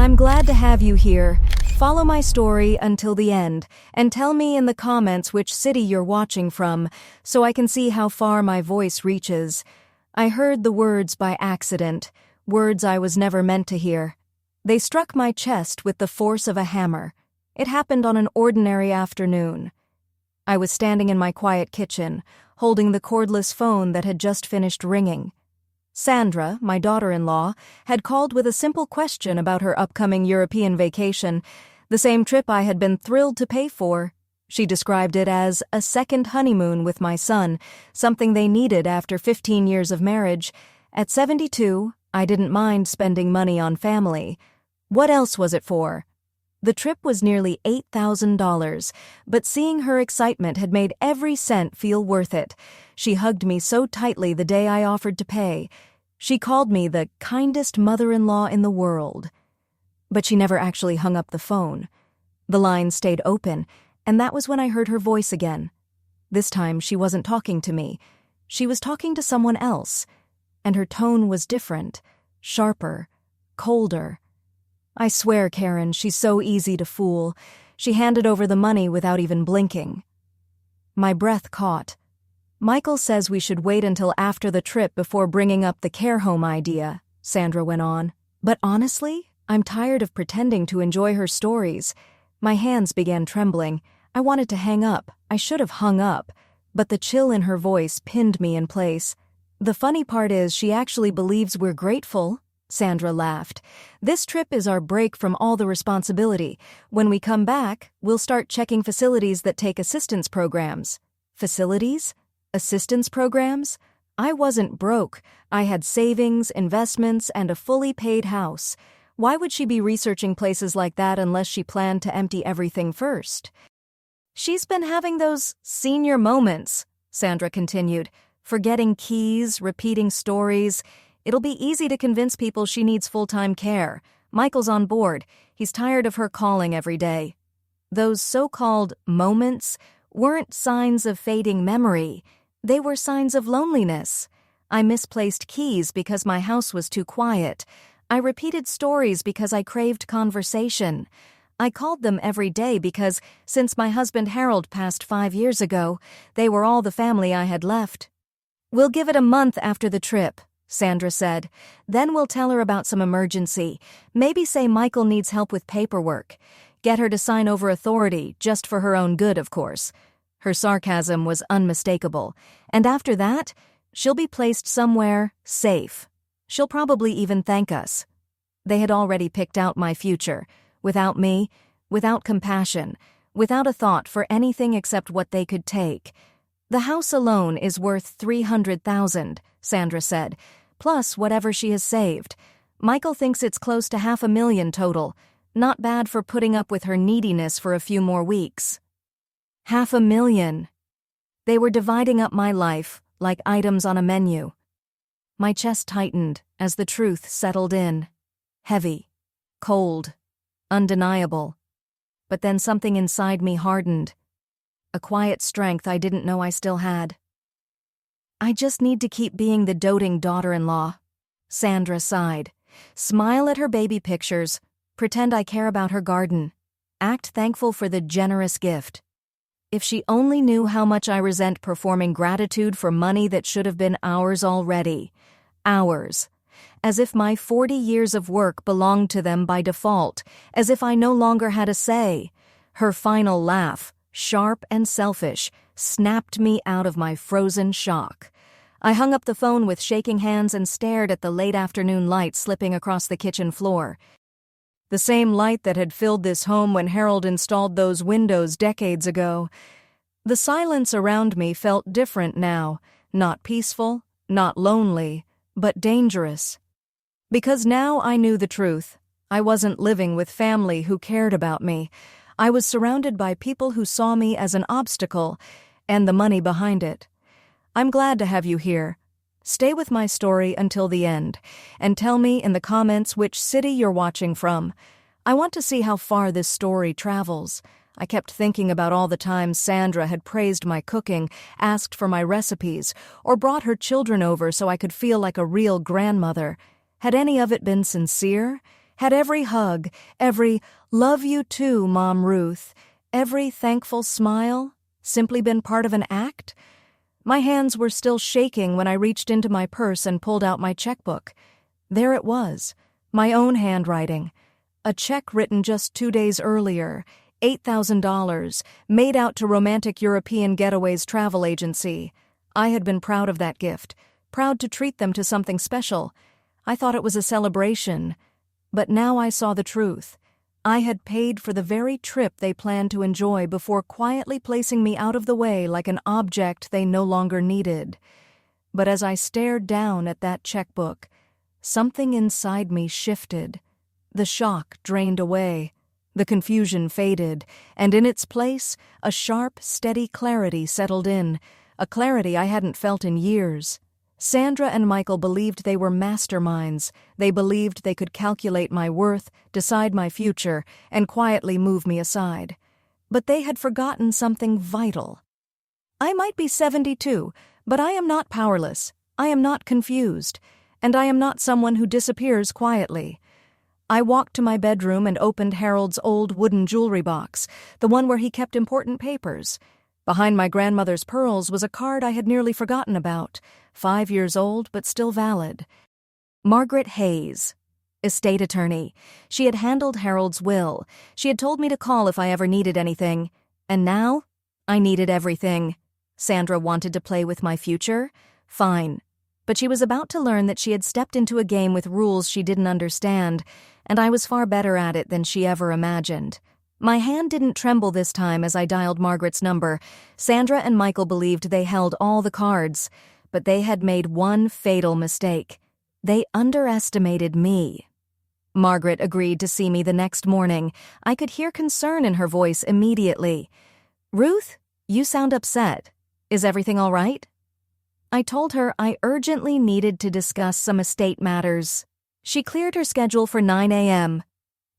I'm glad to have you here. Follow my story until the end, and tell me in the comments which city you're watching from, so I can see how far my voice reaches. I heard the words by accident, words I was never meant to hear. They struck my chest with the force of a hammer. It happened on an ordinary afternoon. I was standing in my quiet kitchen, holding the cordless phone that had just finished ringing. Sandra, my daughter-in-law, had called with a simple question about her upcoming European vacation, the same trip I had been thrilled to pay for. She described it as a second honeymoon with my son, something they needed after 15 years of marriage. At 72, I didn't mind spending money on family. What else was it for? The trip was nearly $8,000, but seeing her excitement had made every cent feel worth it. She hugged me so tightly the day I offered to pay. She called me the kindest mother-in-law in the world. But she never actually hung up the phone. The line stayed open, and that was when I heard her voice again. This time she wasn't talking to me. She was talking to someone else, and her tone was different, sharper, colder. I swear, Karen, she's so easy to fool. She handed over the money without even blinking. My breath caught. Michael says we should wait until after the trip before bringing up the care home idea, Sandra went on. But honestly, I'm tired of pretending to enjoy her stories. My hands began trembling. I wanted to hang up. I should have hung up. But the chill in her voice pinned me in place. The funny part is she actually believes we're grateful. Sandra laughed. This trip is our break from all the responsibility. When we come back, we'll start checking facilities that take assistance programs. Facilities? Assistance programs? I wasn't broke. I had savings, investments, and a fully paid house. Why would she be researching places like that unless she planned to empty everything first? She's been having those senior moments, Sandra continued, forgetting keys, repeating stories. It'll be easy to convince people she needs full-time care. Michael's on board. He's tired of her calling every day. Those so-called moments weren't signs of fading memory. They were signs of loneliness. I misplaced keys because my house was too quiet. I repeated stories because I craved conversation. I called them every day because, since my husband Harold passed 5 years ago, they were all the family I had left. We'll give it a month after the trip, Sandra said. Then we'll tell her about some emergency. Maybe say Michael needs help with paperwork. Get her to sign over authority, just for her own good, of course. Her sarcasm was unmistakable. And after that, she'll be placed somewhere safe. She'll probably even thank us. They had already picked out my future. Without me, without compassion, without a thought for anything except what they could take. The house alone is worth $300,000, Sandra said, plus whatever she has saved. Michael thinks it's close to $500,000 total. Not bad for putting up with her neediness for a few more weeks. $500,000. They were dividing up my life like items on a menu. My chest tightened as the truth settled in. Heavy, cold, undeniable. But then something inside me hardened. A quiet strength I didn't know I still had. I just need to keep being the doting daughter-in-law. Sandra sighed. Smile at her baby pictures. Pretend I care about her garden. Act thankful for the generous gift. If she only knew how much I resent performing gratitude for money that should have been ours already. Ours. As if my 40 years of work belonged to them by default. As if I no longer had a say. Her final laugh, sharp and selfish, snapped me out of my frozen shock. I hung up the phone with shaking hands and stared at the late afternoon light slipping across the kitchen floor. The same light that had filled this home when Harold installed those windows decades ago. The silence around me felt different now, not peaceful, not lonely, but dangerous. Because now I knew the truth. I wasn't living with family who cared about me. I was surrounded by people who saw me as an obstacle, and the money behind it. I'm glad to have you here. Stay with my story until the end, and tell me in the comments which city you're watching from. I want to see how far this story travels. I kept thinking about all the times Sandra had praised my cooking, asked for my recipes, or brought her children over so I could feel like a real grandmother. Had any of it been sincere? Had every hug, every "love you too, Mom Ruth," every thankful smile simply been part of an act? My hands were still shaking when I reached into my purse and pulled out my checkbook. There it was, my own handwriting. A check written just 2 days earlier, $8,000, made out to Romantic European Getaways Travel Agency. I had been proud of that gift, proud to treat them to something special. I thought it was a celebration. But now I saw the truth. I had paid for the very trip they planned to enjoy before quietly placing me out of the way like an object they no longer needed. But as I stared down at that checkbook, something inside me shifted. The shock drained away. The confusion faded, and in its place, a sharp, steady clarity settled in, a clarity I hadn't felt in years. Sandra and Michael believed they were masterminds. They believed they could calculate my worth, decide my future, and quietly move me aside. But they had forgotten something vital. I might be 72, but I am not powerless. I am not confused. And I am not someone who disappears quietly. I walked to my bedroom and opened Harold's old wooden jewelry box, the one where he kept important papers. Behind my grandmother's pearls was a card I had nearly forgotten about, 5 years old but still valid. Margaret Hayes, estate attorney. She had handled Harold's will. She had told me to call if I ever needed anything. And now, I needed everything. Sandra wanted to play with my future? Fine. But she was about to learn that she had stepped into a game with rules she didn't understand, and I was far better at it than she ever imagined. My hand didn't tremble this time as I dialed Margaret's number. Sandra and Michael believed they held all the cards, but they had made one fatal mistake. They underestimated me. Margaret agreed to see me the next morning. I could hear concern in her voice immediately. "Ruth, you sound upset. Is everything all right?" I told her I urgently needed to discuss some estate matters. She cleared her schedule for 9 a.m.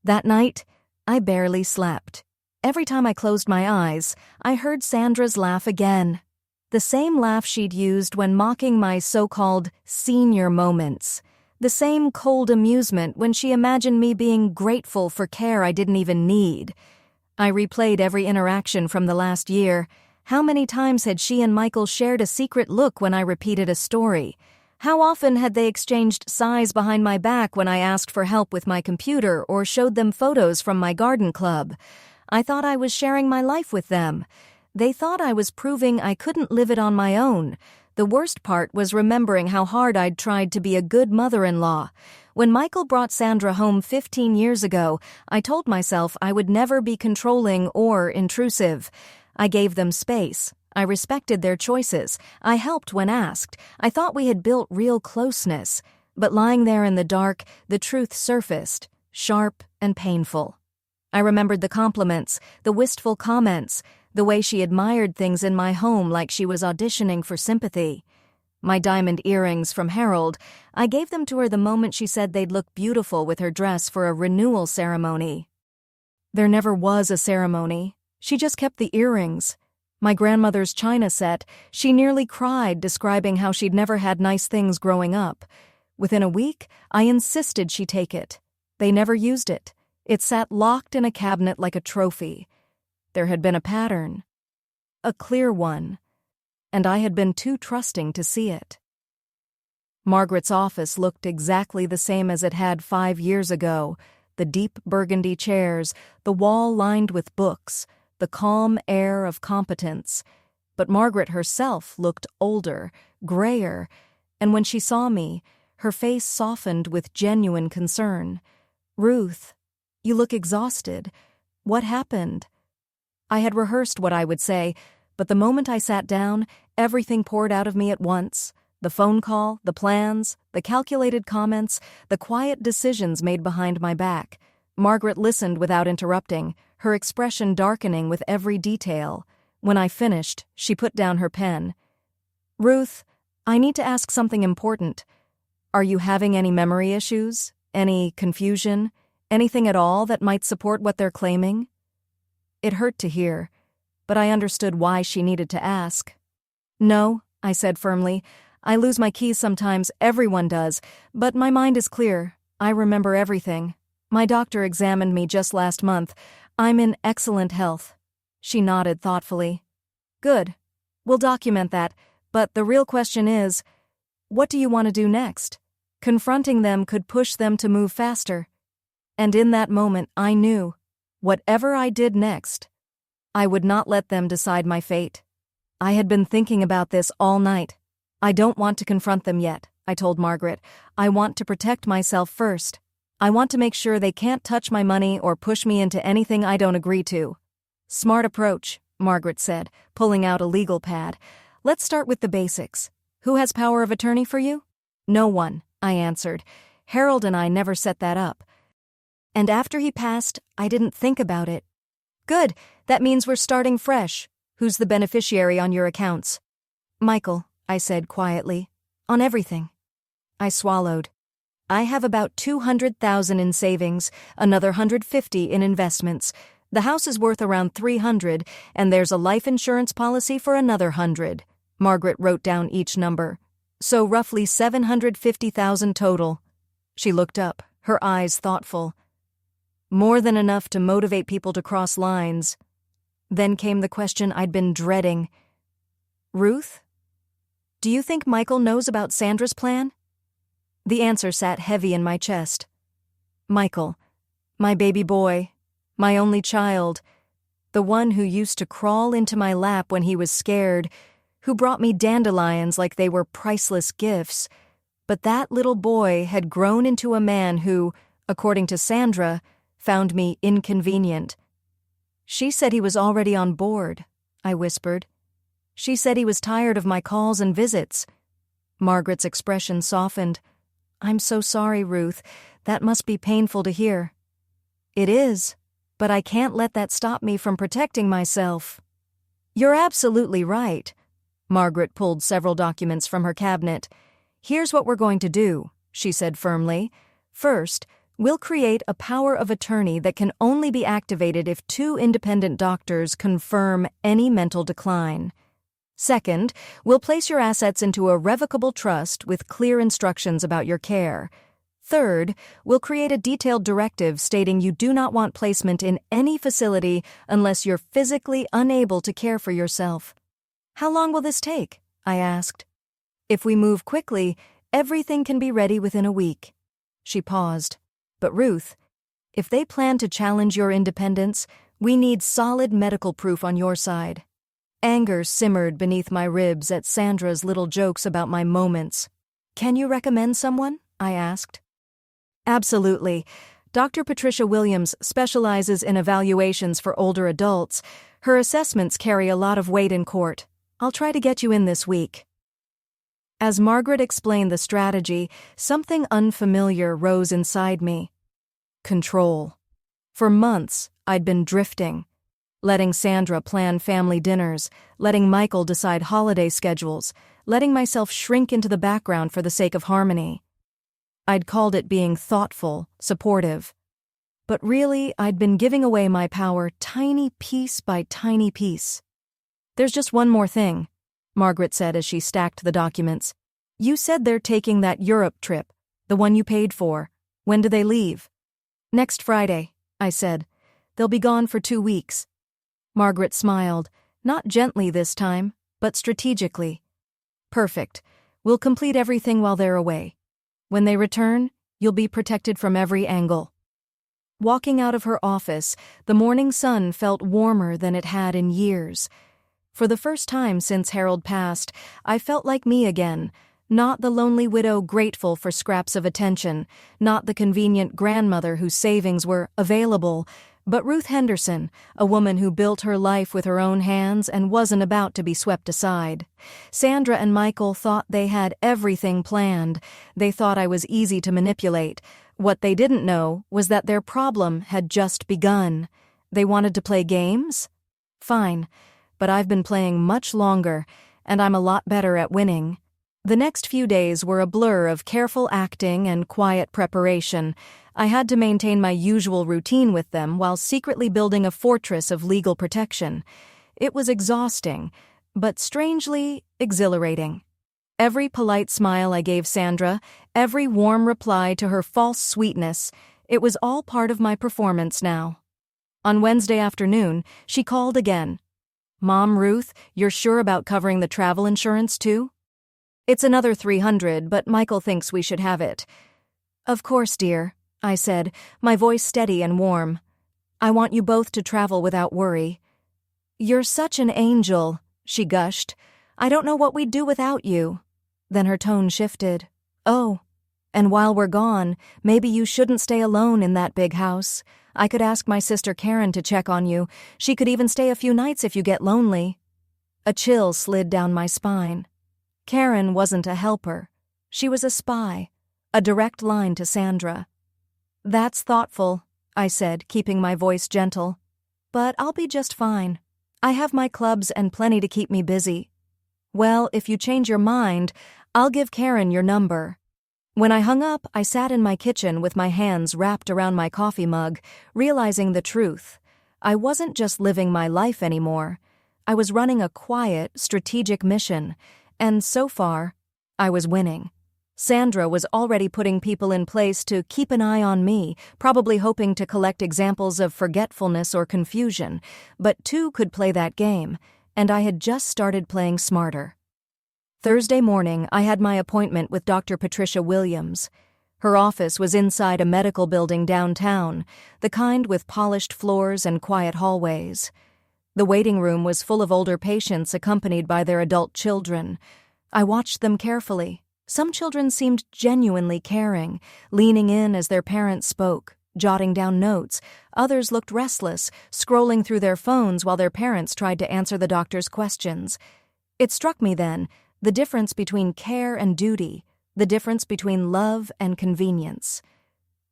That night, I barely slept. Every time I closed my eyes, I heard Sandra's laugh again. The same laugh she'd used when mocking my so-called senior moments. The same cold amusement when she imagined me being grateful for care I didn't even need. I replayed every interaction from the last year. How many times had she and Michael shared a secret look when I repeated a story? How often had they exchanged sighs behind my back when I asked for help with my computer or showed them photos from my garden club? I thought I was sharing my life with them. They thought I was proving I couldn't live it on my own. The worst part was remembering how hard I'd tried to be a good mother-in-law. When Michael brought Sandra home 15 years ago, I told myself I would never be controlling or intrusive. I gave them space. I respected their choices. I helped when asked. I thought we had built real closeness. But lying there in the dark, the truth surfaced, sharp and painful. I remembered the compliments, the wistful comments, the way she admired things in my home like she was auditioning for sympathy. My diamond earrings from Harold, I gave them to her the moment she said they'd look beautiful with her dress for a renewal ceremony. There never was a ceremony. She just kept the earrings. My grandmother's china set, she nearly cried describing how she'd never had nice things growing up. Within a week, I insisted she take it. They never used it. It sat locked in a cabinet like a trophy. There had been a pattern. A clear one. And I had been too trusting to see it. Margaret's office looked exactly the same as it had 5 years ago. The deep burgundy chairs, the wall lined with books, the calm air of competence. But Margaret herself looked older, grayer, and when she saw me, her face softened with genuine concern. "Ruth, you look exhausted. What happened?" I had rehearsed what I would say, but the moment I sat down, everything poured out of me at once. The phone call, the plans, the calculated comments, the quiet decisions made behind my back. Margaret listened without interrupting, her expression darkening with every detail. When I finished, she put down her pen. "Ruth, I need to ask something important. Are you having any memory issues? Any confusion? Anything at all that might support what they're claiming?" It hurt to hear, but I understood why she needed to ask. "No," I said firmly. "I lose my keys sometimes, everyone does, but my mind is clear. I remember everything." My doctor examined me just last month. I'm in excellent health. She nodded thoughtfully. Good. We'll document that, but the real question is, what do you want to do next? Confronting them could push them to move faster. And in that moment, I knew, whatever I did next, I would not let them decide my fate. I had been thinking about this all night. I don't want to confront them yet, I told Margaret. I want to protect myself first. I want to make sure they can't touch my money or push me into anything I don't agree to. Smart approach, Margaret said, pulling out a legal pad. Let's start with the basics. Who has power of attorney for you? No one, I answered. Harold and I never set that up. And after he passed, I didn't think about it. Good, that means we're starting fresh. Who's the beneficiary on your accounts? Michael, I said quietly. On everything. I swallowed. I have about $200,000 in savings, another $150,000 in investments. The house is worth around $300,000, and there's a life insurance policy for another $100,000. Margaret wrote down each number. So roughly $750,000 total. She looked up, her eyes thoughtful. More than enough to motivate people to cross lines. Then came the question I'd been dreading. Ruth? Do you think Michael knows about Sandra's plan? The answer sat heavy in my chest. Michael, my baby boy, my only child, the one who used to crawl into my lap when he was scared, who brought me dandelions like they were priceless gifts. But that little boy had grown into a man who, according to Sandra, found me inconvenient. She said he was already on board, I whispered. She said he was tired of my calls and visits. Margaret's expression softened. I'm so sorry, Ruth. That must be painful to hear. It is, but I can't let that stop me from protecting myself. You're absolutely right. Margaret pulled several documents from her cabinet. Here's what we're going to do, she said firmly. First, we'll create a power of attorney that can only be activated if 2 independent doctors confirm any mental decline. Second, we'll place your assets into a revocable trust with clear instructions about your care. Third, we'll create a detailed directive stating you do not want placement in any facility unless you're physically unable to care for yourself. How long will this take? I asked. If we move quickly, everything can be ready within a week. She paused. But Ruth, if they plan to challenge your independence, we need solid medical proof on your side. Anger simmered beneath my ribs at Sandra's little jokes about my moments. Can you recommend someone? I asked. Absolutely. Dr. Patricia Williams specializes in evaluations for older adults. Her assessments carry a lot of weight in court. I'll try to get you in this week. As Margaret explained the strategy, something unfamiliar rose inside me. Control. For months, I'd been drifting. Letting Sandra plan family dinners, letting Michael decide holiday schedules, letting myself shrink into the background for the sake of harmony. I'd called it being thoughtful, supportive. But really, I'd been giving away my power tiny piece by tiny piece. There's just one more thing, Margaret said as she stacked the documents. You said they're taking that Europe trip, the one you paid for. When do they leave? Next Friday, I said. They'll be gone for 2 weeks. Margaret smiled, not gently this time, but strategically. Perfect. We'll complete everything while they're away. When they return, you'll be protected from every angle. Walking out of her office, the morning sun felt warmer than it had in years. For the first time since Harold passed, I felt like me again, not the lonely widow grateful for scraps of attention, not the convenient grandmother whose savings were available, but Ruth Henderson, a woman who built her life with her own hands and wasn't about to be swept aside. Sandra and Michael thought they had everything planned. They thought I was easy to manipulate. What they didn't know was that their problem had just begun. They wanted to play games? Fine, but I've been playing much longer, and I'm a lot better at winning. The next few days were a blur of careful acting and quiet preparation. I had to maintain my usual routine with them while secretly building a fortress of legal protection. It was exhausting, but strangely exhilarating. Every polite smile I gave Sandra, every warm reply to her false sweetness, It was all part of my performance now. On Wednesday afternoon, she called again. "Mom, Ruth, you're sure about covering the travel insurance too?" "It's another $300, but Michael thinks we should have it." "Of course, dear," I said, my voice steady and warm. "I want you both to travel without worry." "You're such an angel," she gushed. "I don't know what we'd do without you." Then her tone shifted. "Oh, and while we're gone, maybe you shouldn't stay alone in that big house. I could ask my sister Karen to check on you. She could even stay a few nights if you get lonely." A chill slid down my spine. Karen wasn't a helper. She was a spy, a direct line to Sandra. "That's thoughtful," I said, keeping my voice gentle. "But I'll be just fine. I have my clubs and plenty to keep me busy." "Well, if you change your mind, I'll give Karen your number." When I hung up, I sat in my kitchen with my hands wrapped around my coffee mug, realizing the truth. I wasn't just living my life anymore. I was running a quiet, strategic mission, and so far, I was winning. Sandra was already putting people in place to keep an eye on me, probably hoping to collect examples of forgetfulness or confusion, but two could play that game, and I had just started playing smarter. Thursday morning, I had my appointment with Dr. Patricia Williams. Her office was inside a medical building downtown, the kind with polished floors and quiet hallways. The waiting room was full of older patients accompanied by their adult children. I watched them carefully. Some children seemed genuinely caring, leaning in as their parents spoke, jotting down notes. Others looked restless, scrolling through their phones while their parents tried to answer the doctor's questions. It struck me then, the difference between care and duty, the difference between love and convenience.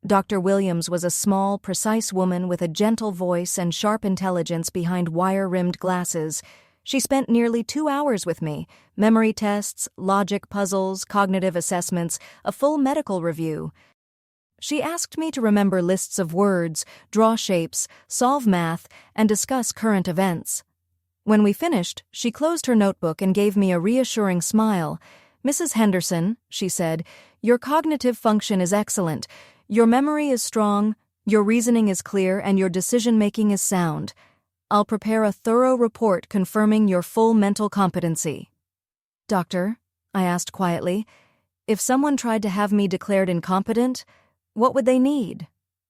Dr. Williams was a small, precise woman with a gentle voice and sharp intelligence behind wire-rimmed glasses. She spent nearly 2 hours with me, memory tests, logic puzzles, cognitive assessments, a full medical review. She asked me to remember lists of words, draw shapes, solve math, and discuss current events. When we finished, she closed her notebook and gave me a reassuring smile. "Mrs. Henderson," she said, "your cognitive function is excellent. Your memory is strong, your reasoning is clear, and your decision-making is sound. I'll prepare a thorough report confirming your full mental competency." "Doctor," I asked quietly, "if someone tried to have me declared incompetent, what would they need?"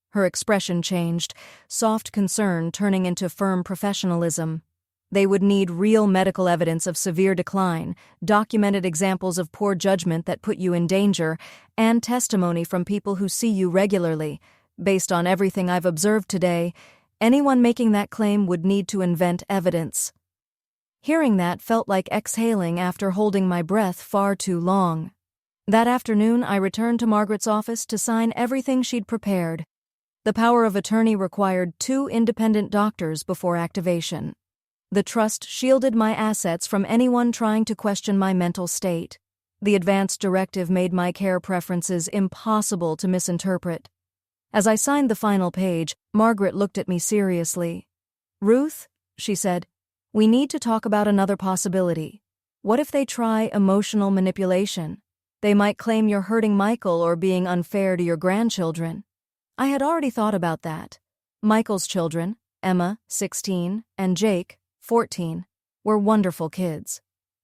Her expression changed, soft concern turning into firm professionalism. "They would need real medical evidence of severe decline, documented examples of poor judgment that put you in danger, and testimony from people who see you regularly. Based on everything I've observed today, anyone making that claim would need to invent evidence." Hearing that felt like exhaling after holding my breath far too long. That afternoon, I returned to Margaret's office to sign everything she'd prepared. The power of attorney required 2 independent doctors before activation. The trust shielded my assets from anyone trying to question my mental state. The advance directive made my care preferences impossible to misinterpret. As I signed the final page, Margaret looked at me seriously. "Ruth," she said, "we need to talk about another possibility. What if they try emotional manipulation? They might claim you're hurting Michael or being unfair to your grandchildren." I had already thought about that. Michael's children, Emma, 16, and Jake, 14, were wonderful kids,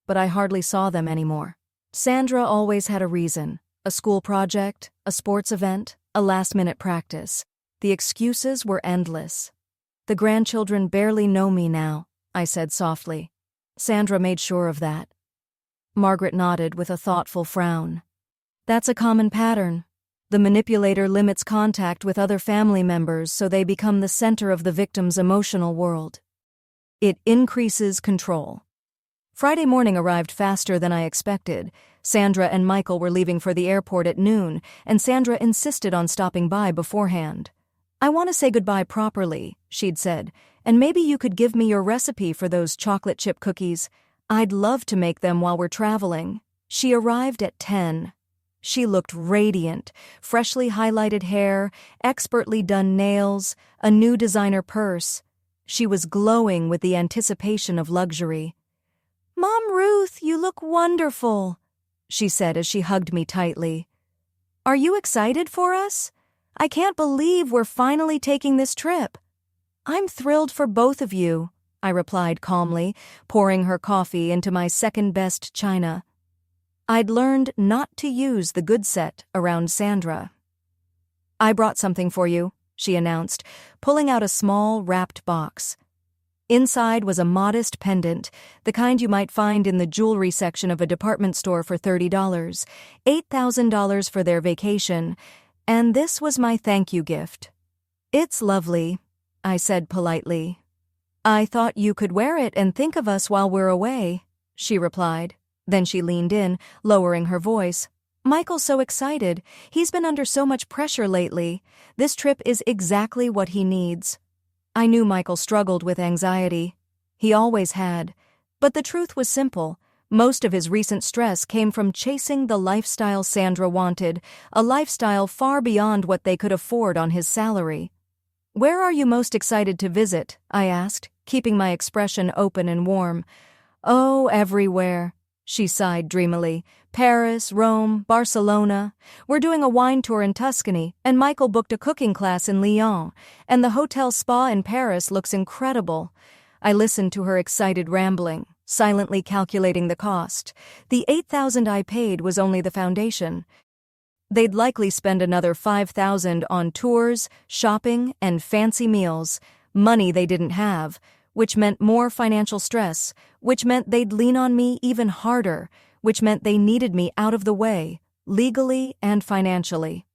but I hardly saw them anymore. Sandra always had a reason, a school project, a sports event, a last-minute practice. The excuses were endless. "The grandchildren barely know me now," I said softly. Sandra made sure of that. Margaret nodded with a thoughtful frown. "That's a common pattern. The manipulator limits contact with other family members so they become the center of the victim's emotional world. It increases control." Friday morning arrived faster than I expected. Sandra and Michael were leaving for the airport at noon, and Sandra insisted on stopping by beforehand. "I want to say goodbye properly," she'd said, "and maybe you could give me your recipe for those chocolate chip cookies. I'd love to make them while we're traveling." She arrived at 10. She looked radiant, freshly highlighted hair, expertly done nails, a new designer purse. She was glowing with the anticipation of luxury. "Mom Ruth, you look wonderful," she said as she hugged me tightly. "Are you excited for us?" I can't believe we're finally taking this trip." "I'm thrilled for both of you," I replied calmly, pouring her coffee into my second-best china. I'd learned not to use the good set around Sandra. "I brought something for you," she announced, pulling out a small, wrapped box. Inside was a modest pendant, the kind you might find in the jewelry section of a department store for $30, $8,000 for their vacation, and this was my thank you gift. "It's lovely," I said politely. "I thought you could wear it and think of us while we're away," she replied. Then she leaned in, lowering her voice. "Michael's so excited. He's been under so much pressure lately. This trip is exactly what he needs." I knew Michael struggled with anxiety. He always had. But the truth was simple. Most of his recent stress came from chasing the lifestyle Sandra wanted, a lifestyle far beyond what they could afford on his salary. "Where are you most excited to visit?" I asked, keeping my expression open and warm. "Oh, everywhere," she sighed dreamily. "Paris, Rome, Barcelona. We're doing a wine tour in Tuscany, and Michael booked a cooking class in Lyon, and the hotel spa in Paris looks incredible." I listened to her excited rambling, silently calculating the cost. The $8,000 I paid was only the foundation. They'd likely spend another $5,000 on tours, shopping, and fancy meals, money they didn't have, which meant more financial stress, which meant they'd lean on me even harder, which meant they needed me out of the way, legally and financially.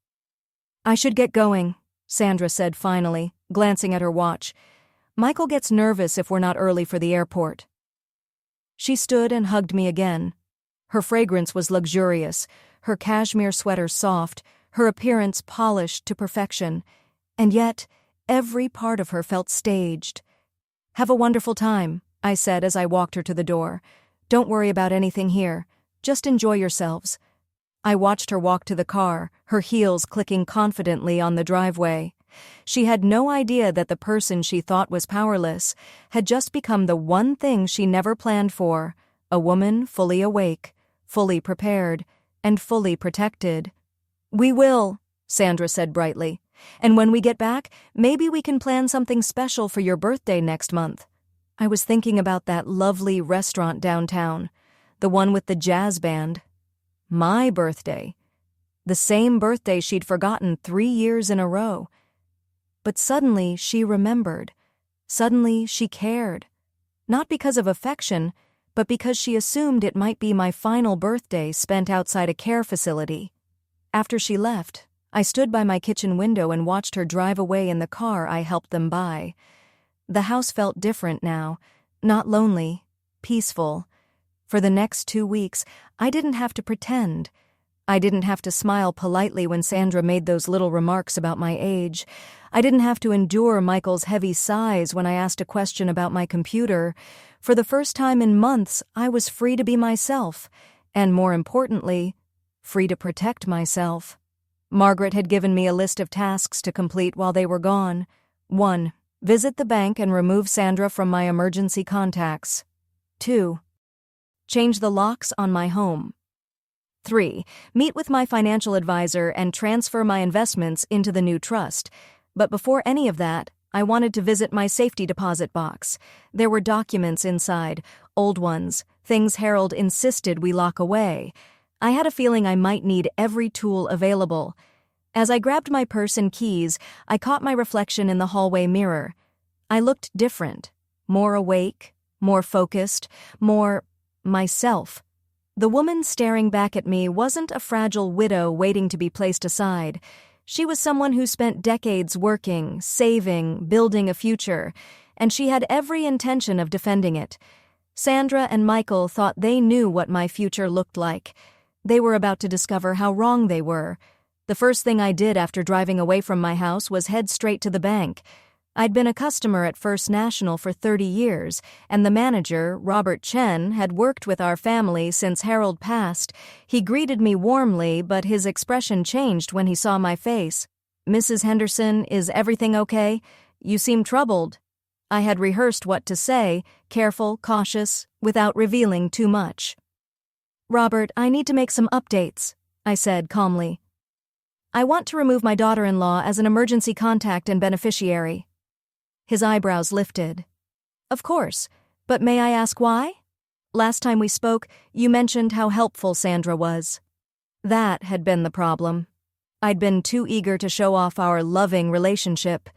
"I should get going," Sandra said finally, glancing at her watch. "Michael gets nervous if we're not early for the airport." She stood and hugged me again. Her fragrance was luxurious, her cashmere sweater soft, her appearance polished to perfection, and yet every part of her felt staged. "Have a wonderful time," I said as I walked her to the door. "Don't worry about anything here. Just enjoy yourselves." I watched her walk to the car, her heels clicking confidently on the driveway. She had no idea that the person she thought was powerless had just become the one thing she never planned for, a woman fully awake, fully prepared, and fully protected. "We will," Sandra said brightly. "And when we get back, maybe we can plan something special for your birthday next month." I was thinking about that lovely restaurant downtown, the one with the jazz band. My birthday. The same birthday she'd forgotten 3 years in a row. But suddenly she remembered. Suddenly she cared. Not because of affection, but because she assumed it might be my final birthday spent outside a care facility. After she left, I stood by my kitchen window and watched her drive away in the car I helped them buy. The house felt different now, not lonely, peaceful. For the next 2 weeks, I didn't have to pretend. I didn't have to smile politely when Sandra made those little remarks about my age. I didn't have to endure Michael's heavy sighs when I asked a question about my computer. For the first time in months, I was free to be myself, and more importantly, free to protect myself. Margaret had given me a list of tasks to complete while they were gone. 1. Visit the bank and remove Sandra from my emergency contacts. 2. Change the locks on my home. 3. Meet with my financial advisor and transfer my investments into the new trust. But before any of that, I wanted to visit my safety deposit box. There were documents inside, old ones, things Harold insisted we lock away. I had a feeling I might need every tool available. As I grabbed my purse and keys, I caught my reflection in the hallway mirror. I looked different, more awake, more focused, more myself. The woman staring back at me wasn't a fragile widow waiting to be placed aside. She was someone who spent decades working, saving, building a future, and she had every intention of defending it. Sandra and Michael thought they knew what my future looked like. They were about to discover how wrong they were. The first thing I did after driving away from my house was head straight to the bank. I'd been a customer at First National for 30 years, and the manager, Robert Chen, had worked with our family since Harold passed. He greeted me warmly, but his expression changed when he saw my face. "Mrs. Henderson, is everything okay? You seem troubled." I had rehearsed what to say, careful, cautious, without revealing too much. "Robert, I need to make some updates," I said calmly. I want to remove my daughter-in-law as an emergency contact and beneficiary. His eyebrows lifted. Of course, but may I ask why? Last time we spoke, you mentioned how helpful Sandra was. That had been the problem. I'd been too eager to show off our loving relationship,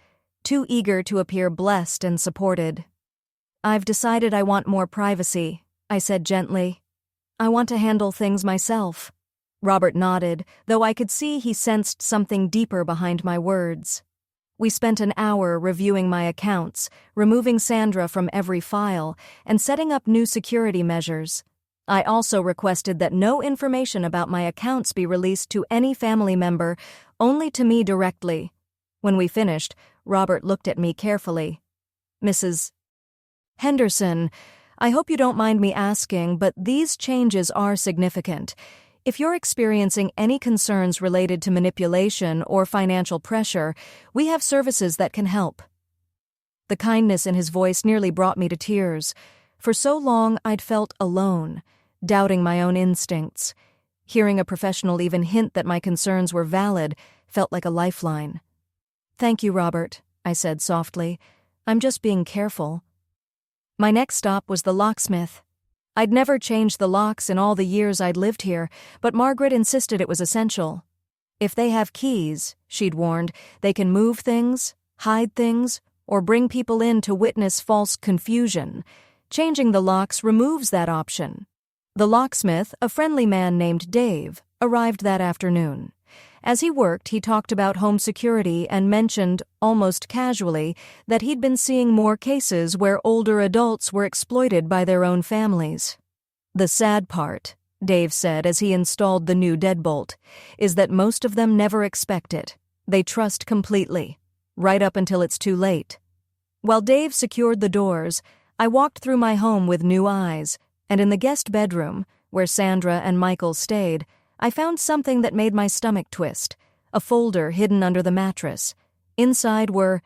too eager to appear blessed and supported. I've decided I want more privacy, I said gently. I want to handle things myself. Robert nodded, though I could see he sensed something deeper behind my words. We spent an hour reviewing my accounts, removing Sandra from every file, and setting up new security measures. I also requested that no information about my accounts be released to any family member, only to me directly. When we finished, Robert looked at me carefully. Mrs. Henderson, I hope you don't mind me asking, but these changes are significant. If you're experiencing any concerns related to manipulation or financial pressure, we have services that can help. The kindness in his voice nearly brought me to tears. For so long, I'd felt alone, doubting my own instincts. Hearing a professional even hint that my concerns were valid felt like a lifeline. Thank you, Robert, I said softly. I'm just being careful. My next stop was the locksmith. I'd never changed the locks in all the years I'd lived here, but Margaret insisted it was essential. If they have keys, she'd warned, they can move things, hide things, or bring people in to witness false confusion. Changing the locks removes that option. The locksmith, a friendly man named Dave, arrived that afternoon. As he worked, he talked about home security and mentioned, almost casually, that he'd been seeing more cases where older adults were exploited by their own families. The sad part, Dave said as he installed the new deadbolt, is that most of them never expect it. They trust completely, right up until it's too late. While Dave secured the doors, I walked through my home with new eyes, and in the guest bedroom, where Sandra and Michael stayed, I found something that made my stomach twist, a folder hidden under the mattress. Inside were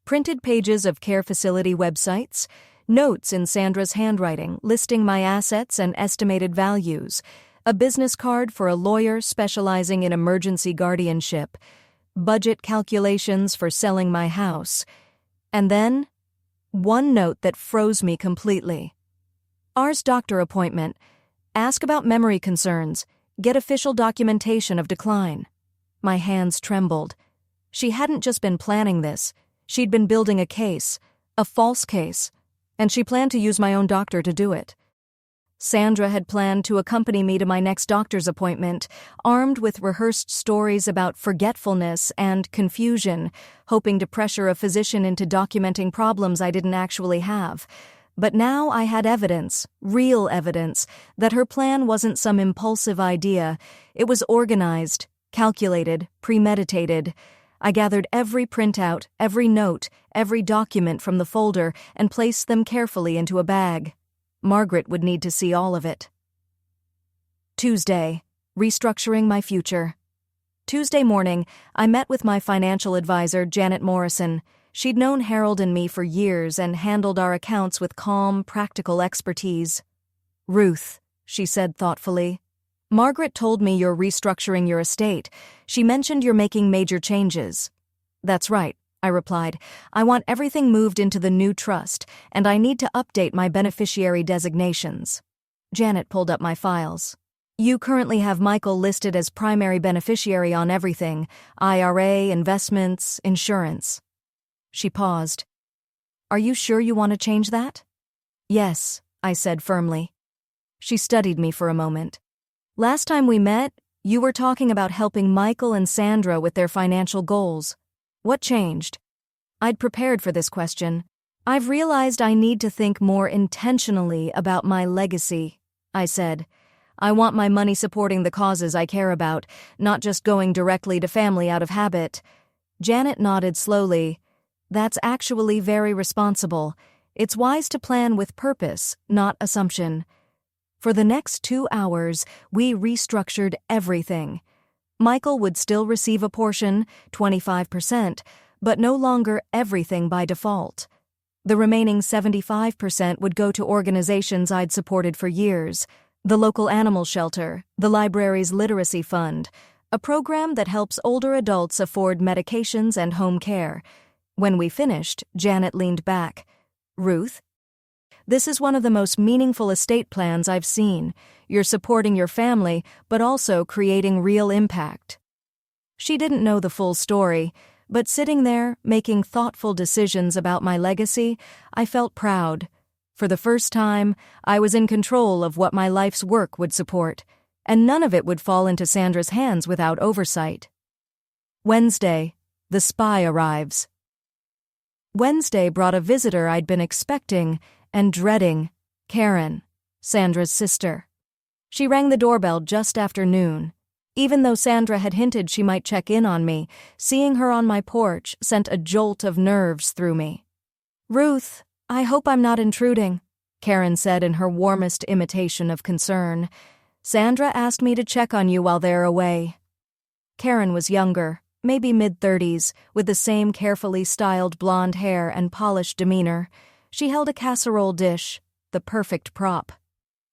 printed pages of care facility websites, notes in Sandra's handwriting listing my assets and estimated values, a business card for a lawyer specializing in emergency guardianship, budget calculations for selling my house, and then one note that froze me completely. Ours doctor appointment. Ask about memory concerns. Get official documentation of decline. My hands trembled. She hadn't just been planning this. She'd been building a case, a false case, and she planned to use my own doctor to do it. Sandra had planned to accompany me to my next doctor's appointment, armed with rehearsed stories about forgetfulness and confusion, hoping to pressure a physician into documenting problems I didn't actually have. But now I had evidence, real evidence, that her plan wasn't some impulsive idea. It was organized, calculated, premeditated. I gathered every printout, every note, every document from the folder, and placed them carefully into a bag. Margaret would need to see all of it. Tuesday, restructuring my future. Tuesday morning, I met with my financial advisor, Janet Morrison. She'd known Harold and me for years and handled our accounts with calm, practical expertise. Ruth, she said thoughtfully, Margaret told me you're restructuring your estate. She mentioned you're making major changes. That's right, I replied. I want everything moved into the new trust, and I need to update my beneficiary designations. Janet pulled up my files. You currently have Michael listed as primary beneficiary on everything: IRA, investments, insurance. She paused. Are you sure you want to change that? Yes, I said firmly. She studied me for a moment. Last time we met, you were talking about helping Michael and Sandra with their financial goals. What changed? I'd prepared for this question. I've realized I need to think more intentionally about my legacy, I said. I want my money supporting the causes I care about, not just going directly to family out of habit. Janet nodded slowly. That's actually very responsible. It's wise to plan with purpose, not assumption. For the next 2 hours, we restructured everything. Michael would still receive a portion, 25%, but no longer everything by default. The remaining 75% would go to organizations I'd supported for years: the local animal shelter, the library's literacy fund, a program that helps older adults afford medications and home care. When we finished, Janet leaned back. "Ruth, this is one of the most meaningful estate plans I've seen. You're supporting your family, but also creating real impact." She didn't know the full story, but sitting there, making thoughtful decisions about my legacy, I felt proud. For the first time, I was in control of what my life's work would support, and none of it would fall into Sandra's hands without oversight. Wednesday, the spy arrives. Wednesday brought a visitor I'd been expecting and dreading, Karen, Sandra's sister. She rang the doorbell just after noon. Even though Sandra had hinted she might check in on me, seeing her on my porch sent a jolt of nerves through me. "Ruth, I hope I'm not intruding," Karen said in her warmest imitation of concern. "Sandra asked me to check on you while they're away." Karen was younger, maybe mid-30s, with the same carefully styled blonde hair and polished demeanor. She held a casserole dish, the perfect prop.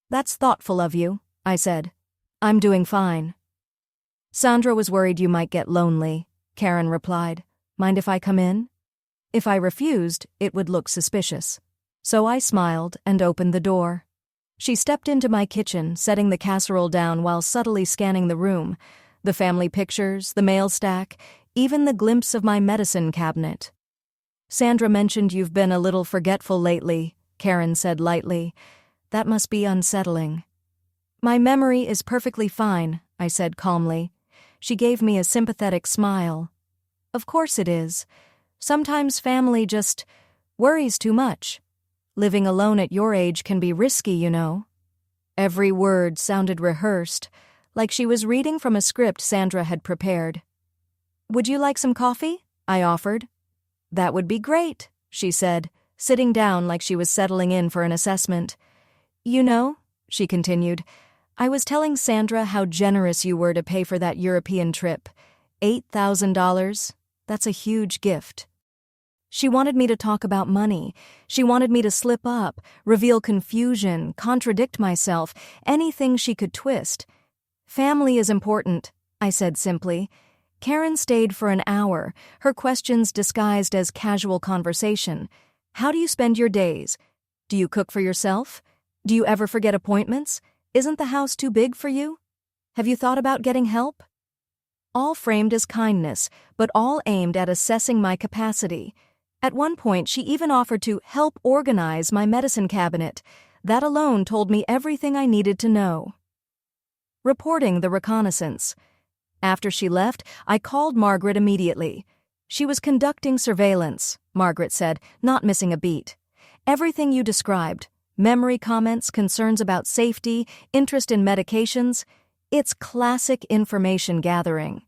"That's thoughtful of you," I said. "I'm doing fine." "Sandra was worried you might get lonely," Karen replied. "Mind if I come in?" If I refused, it would look suspicious. So I smiled and opened the door. She stepped into my kitchen, setting the casserole down while subtly scanning the room. The family pictures, the mail stack, even the glimpse of my medicine cabinet. "Sandra mentioned you've been a little forgetful lately," Karen said lightly. "That must be unsettling." "My memory is perfectly fine," I said calmly. She gave me a sympathetic smile. "Of course it is. Sometimes family just worries too much. Living alone at your age can be risky, you know." Every word sounded rehearsed, like she was reading from a script Sandra had prepared. "Would you like some coffee?" I offered. "That would be great," she said, sitting down like she was settling in for an assessment. "You know," she continued, "I was telling Sandra how generous you were to pay for that European trip. $8,000, that's a huge gift." She wanted me to talk about money. She wanted me to slip up, reveal confusion, contradict myself, anything she could twist. "Family is important," I said simply. Karen stayed for an hour, her questions disguised as casual conversation. "How do you spend your days? Do you cook for yourself? Do you ever forget appointments? Isn't the house too big for you? Have you thought about getting help?" All framed as kindness, but all aimed at assessing my capacity. At one point, she even offered to help organize my medicine cabinet. That alone told me everything I needed to know. Reporting the reconnaissance. After she left, I called Margaret immediately. "She was conducting surveillance," Margaret said, not missing a beat. "Everything you described. Memory comments, concerns about safety, interest in medications. It's classic information gathering."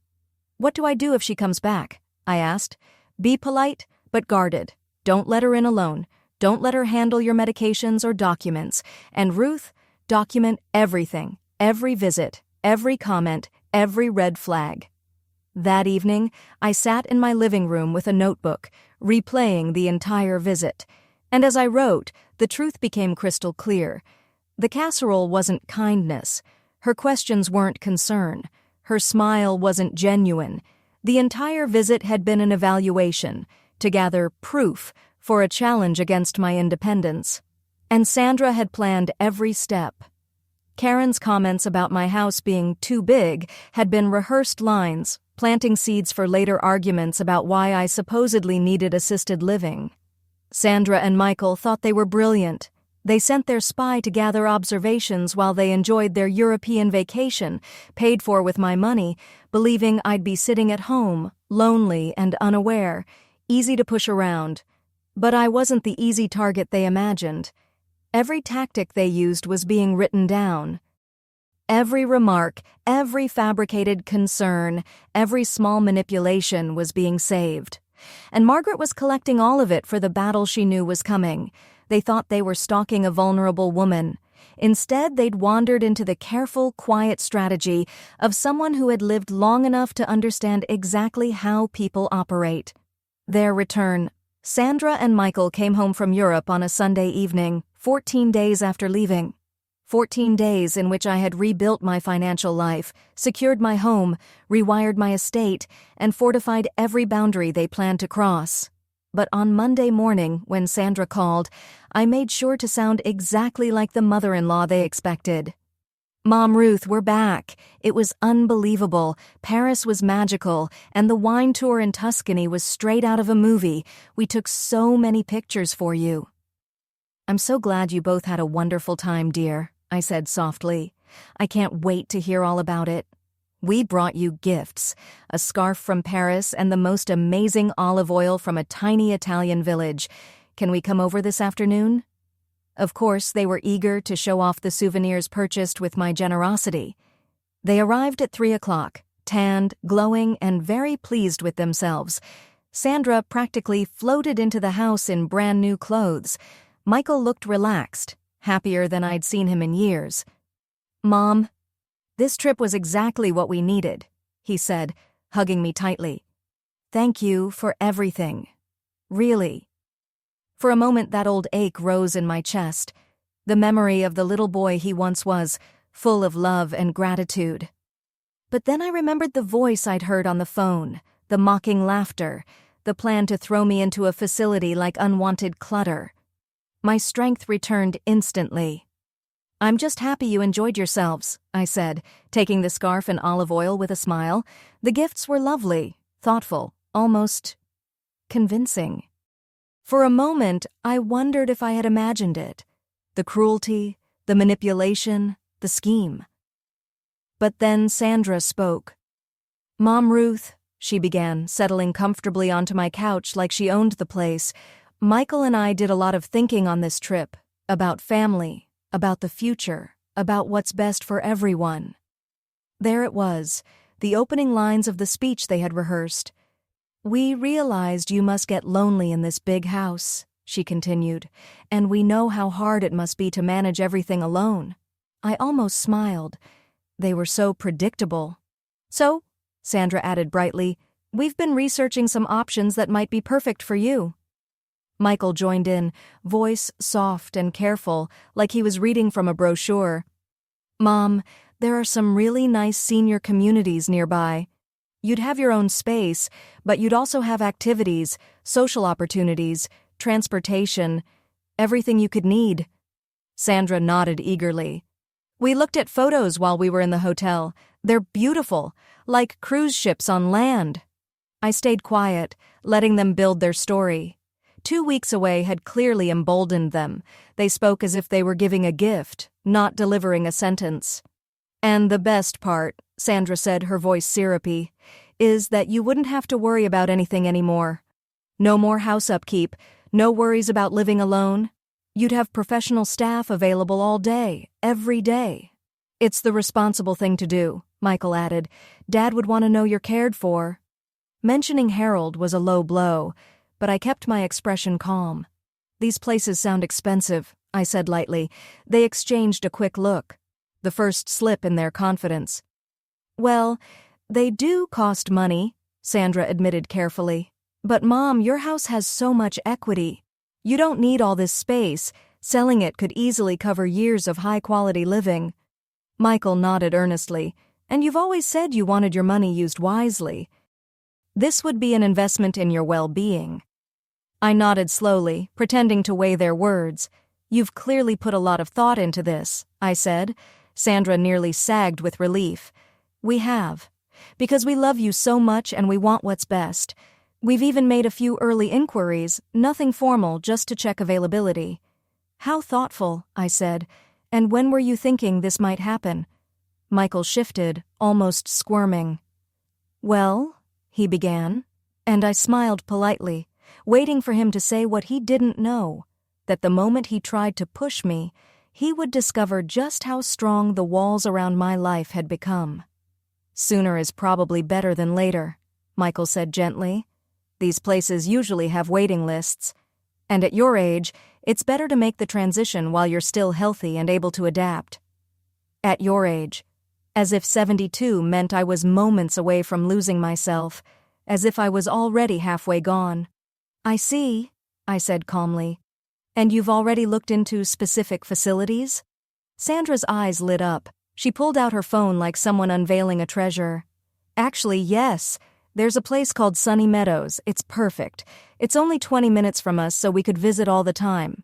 "What do I do if she comes back?" I asked. "Be polite, but guarded. Don't let her in alone. Don't let her handle your medications or documents. And Ruth, document everything, every visit, every comment, every red flag." That evening, I sat in my living room with a notebook, replaying the entire visit. And as I wrote, the truth became crystal clear. The casserole wasn't kindness. Her questions weren't concern. Her smile wasn't genuine. The entire visit had been an evaluation, to gather proof for a challenge against my independence. And Sandra had planned every step. Karen's comments about my house being too big had been rehearsed lines, planting seeds for later arguments about why I supposedly needed assisted living. Sandra and Michael thought they were brilliant. They sent their spy to gather observations while they enjoyed their European vacation, paid for with my money, believing I'd be sitting at home, lonely and unaware, easy to push around. But I wasn't the easy target they imagined. Every tactic they used was being written down. Every remark, every fabricated concern, every small manipulation was being saved. And Margaret was collecting all of it for the battle she knew was coming. They thought they were stalking a vulnerable woman. Instead, they'd wandered into the careful, quiet strategy of someone who had lived long enough to understand exactly how people operate. Their return. Sandra and Michael came home from Europe on a Sunday evening, 14 days after leaving. 14 days in which I had rebuilt my financial life, secured my home, rewired my estate, and fortified every boundary they planned to cross. But on Monday morning, when Sandra called, I made sure to sound exactly like the mother-in-law they expected. "Mom Ruth, we're back. It was unbelievable. Paris was magical, and the wine tour in Tuscany was straight out of a movie. We took so many pictures for you." "I'm so glad you both had a wonderful time, dear," I said softly. "I can't wait to hear all about it. We brought you gifts, a scarf from Paris and the most amazing olive oil from a tiny Italian village. Can we come over this afternoon?" Of course, they were eager to show off the souvenirs purchased with my generosity. They arrived at 3 o'clock, tanned, glowing, and very pleased with themselves. Sandra practically floated into the house in brand new clothes. Michael looked relaxed, happier than I'd seen him in years. "Mom, this trip was exactly what we needed," he said, hugging me tightly. "Thank you for everything. Really." For a moment that old ache rose in my chest, the memory of the little boy he once was, full of love and gratitude. But then I remembered the voice I'd heard on the phone, the mocking laughter, the plan to throw me into a facility like unwanted clutter. My strength returned instantly. "I'm just happy you enjoyed yourselves," I said, taking the scarf and olive oil with a smile. The gifts were lovely, thoughtful, almost convincing. For a moment, I wondered if I had imagined it. The cruelty, the manipulation, the scheme. But then Sandra spoke. "Mom Ruth," she began, settling comfortably onto my couch like she owned the place, "Michael and I did a lot of thinking on this trip, about family, about the future, about what's best for everyone." There it was, the opening lines of the speech they had rehearsed. "We realized you must get lonely in this big house," she continued, "and we know how hard it must be to manage everything alone." I almost smiled. They were so predictable. "So," Sandra added brightly, "we've been researching some options that might be perfect for you." Michael joined in, voice soft and careful, like he was reading from a brochure. "Mom, there are some really nice senior communities nearby. You'd have your own space, but you'd also have activities, social opportunities, transportation, everything you could need." Sandra nodded eagerly. "We looked at photos while we were in the hotel. They're beautiful, like cruise ships on land." I stayed quiet, letting them build their story. 2 weeks away had clearly emboldened them. They spoke as if they were giving a gift, not delivering a sentence. "And the best part," Sandra said, her voice syrupy, "is that you wouldn't have to worry about anything anymore. No more house upkeep, no worries about living alone. You'd have professional staff available all day, every day." "It's the responsible thing to do," Michael added. "Dad would want to know you're cared for." Mentioning Harold was a low blow, but I kept my expression calm. "These places sound expensive," I said lightly. They exchanged a quick look, the first slip in their confidence. "Well, they do cost money," Sandra admitted carefully. "But Mom, your house has so much equity. You don't need all this space. Selling it could easily cover years of high-quality living." Michael nodded earnestly. "And you've always said you wanted your money used wisely. This would be an investment in your well-being." I nodded slowly, pretending to weigh their words. "You've clearly put a lot of thought into this," I said. Sandra nearly sagged with relief. "We have. Because we love you so much and we want what's best. We've even made a few early inquiries, nothing formal, just to check availability." "How thoughtful," I said. "And when were you thinking this might happen?" Michael shifted, almost squirming. "Well," he began, and I smiled politely, waiting for him to say what he didn't know, that the moment he tried to push me, he would discover just how strong the walls around my life had become. "Sooner is probably better than later," Michael said gently. "These places usually have waiting lists. And at your age, it's better to make the transition while you're still healthy and able to adapt." At your age. As if 72 meant I was moments away from losing myself, as if I was already halfway gone. "I see," I said calmly. "And you've already looked into specific facilities?" Sandra's eyes lit up. She pulled out her phone like someone unveiling a treasure. Actually, yes. There's a place called Sunny Meadows. It's perfect. It's only 20 minutes from us, so we could visit all the time.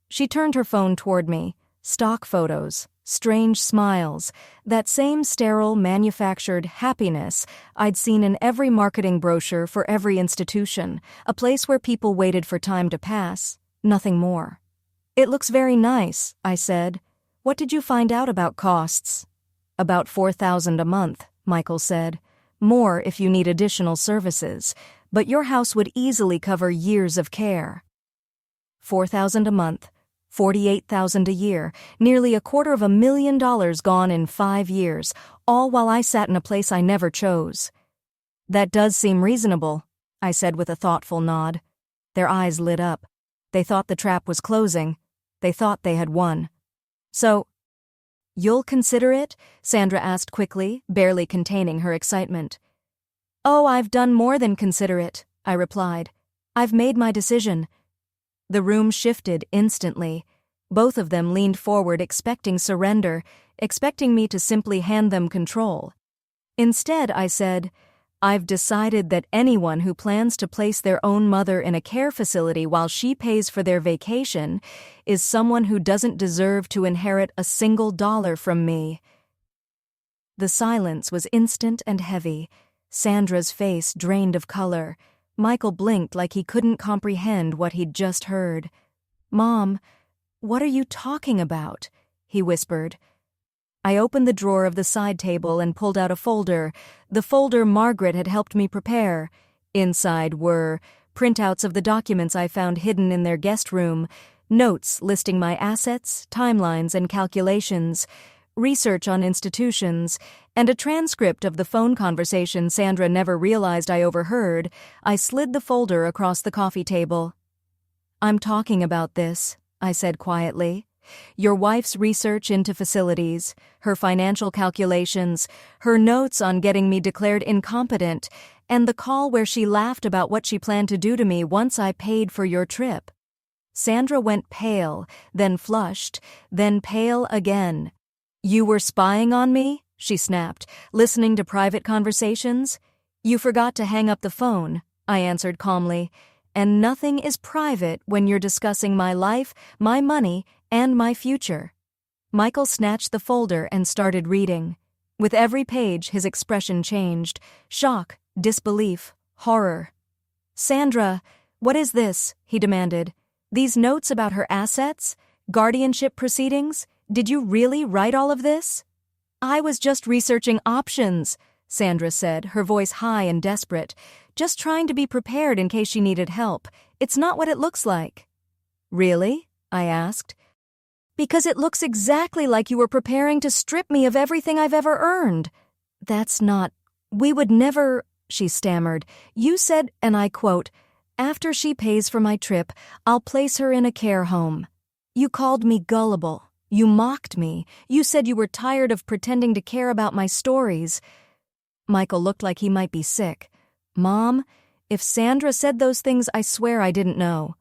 She turned her phone toward me. Stock photos, strange smiles, that same sterile, manufactured happiness I'd seen in every marketing brochure for every institution, a place where people waited for time to pass, nothing more. It looks very nice, I said. What did you find out about costs? About $4,000 a month, Michael said. More if you need additional services, but your house would easily cover years of care. $4,000 a month, $48,000 a year, nearly $250,000 gone in 5 years, all while I sat in a place I never chose. That does seem reasonable, I said with a thoughtful nod. Their eyes lit up. They thought the trap was closing. They thought they had won. So, you'll consider it? Sandra asked quickly, barely containing her excitement. Oh, I've done more than consider it, I replied. I've made my decision. The room shifted instantly. Both of them leaned forward expecting surrender, expecting me to simply hand them control. Instead, I said, I've decided that anyone who plans to place their own mother in a care facility while she pays for their vacation is someone who doesn't deserve to inherit a single dollar from me. The silence was instant and heavy. Sandra's face drained of color. Michael blinked like he couldn't comprehend what he'd just heard. Mom, what are you talking about? He whispered. I opened the drawer of the side table and pulled out a folder, the folder Margaret had helped me prepare. Inside were printouts of the documents I found hidden in their guest room, notes listing my assets, timelines, and calculations, research on institutions, and a transcript of the phone conversation Sandra never realized I overheard. I slid the folder across the coffee table. I'm talking about this, I said quietly. Your wife's research into facilities, her financial calculations, her notes on getting me declared incompetent, and the call where she laughed about what she planned to do to me once I paid for your trip. Sandra went pale, then flushed, then pale again. You were spying on me? She snapped, listening to private conversations. You forgot to hang up the phone, I answered calmly. And nothing is private when you're discussing my life, my money, and my future. Michael snatched the folder and started reading. With every page, his expression changed. Shock, disbelief, horror. Sandra, what is this? He demanded. These notes about her assets? Guardianship proceedings? Did you really write all of this? I was just researching options, Sandra said, her voice high and desperate. Just trying to be prepared in case she needed help. It's not what it looks like. Really? I asked. Because it looks exactly like you were preparing to strip me of everything I've ever earned. That's not... We would never... She stammered. You said, and I quote, after she pays for my trip, I'll place her in a care home. You called me gullible. You mocked me. You said you were tired of pretending to care about my stories. Michael looked like he might be sick. Mom, if Sandra said those things, I swear I didn't know.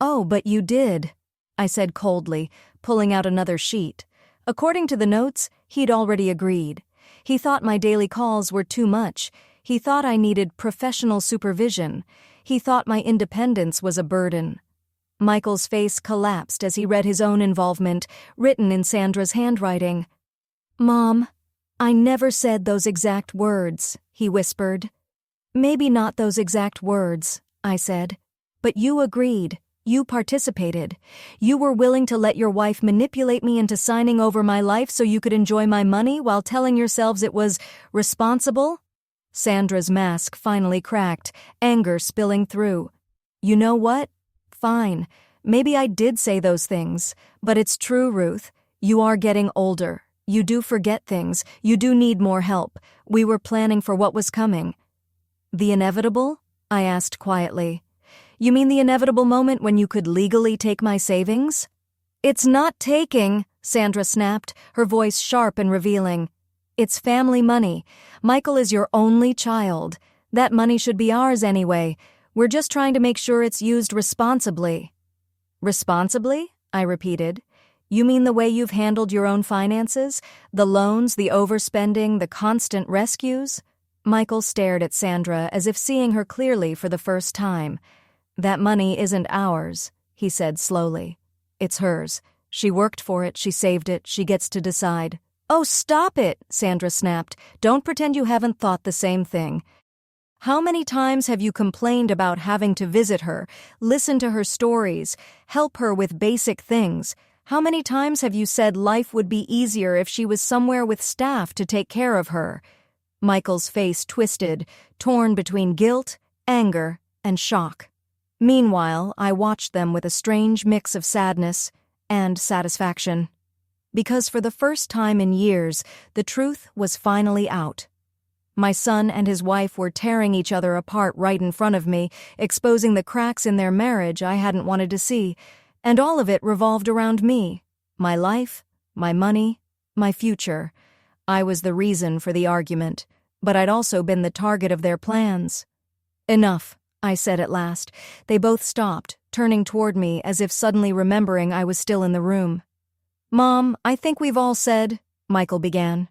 Oh, but you did, I said coldly, pulling out another sheet. According to the notes, he'd already agreed. He thought my daily calls were too much. He thought I needed professional supervision. He thought my independence was a burden. Michael's face collapsed as he read his own involvement, written in Sandra's handwriting. Mom, I never said those exact words, he whispered. Maybe not those exact words, I said. But you agreed. You participated. You were willing to let your wife manipulate me into signing over my life so you could enjoy my money while telling yourselves it was responsible? Sandra's mask finally cracked, anger spilling through. You know what? Fine. Maybe I did say those things. But it's true, Ruth. You are getting older. You do forget things. You do need more help. We were planning for what was coming. The inevitable? I asked quietly. You mean the inevitable moment when you could legally take my savings? It's not taking, Sandra snapped, her voice sharp and revealing. It's family money. Michael is your only child. That money should be ours anyway. We're just trying to make sure it's used responsibly. Responsibly? I repeated. You mean the way you've handled your own finances? The loans, the overspending, the constant rescues? Michael stared at Sandra as if seeing her clearly for the first time. That money isn't ours, he said slowly. It's hers. She worked for it, she saved it, she gets to decide. Oh, stop it, Sandra snapped. Don't pretend you haven't thought the same thing. How many times have you complained about having to visit her, listen to her stories, help her with basic things? How many times have you said life would be easier if she was somewhere with staff to take care of her? Michael's face twisted, torn between guilt, anger, and shock. Meanwhile, I watched them with a strange mix of sadness and satisfaction. Because for the first time in years, the truth was finally out. My son and his wife were tearing each other apart right in front of me, exposing the cracks in their marriage I hadn't wanted to see, and all of it revolved around me. My life, my money, my future. I was the reason for the argument, but I'd also been the target of their plans. Enough, I said at last. They both stopped, turning toward me as if suddenly remembering I was still in the room. Mom, I think we've all said, Michael began.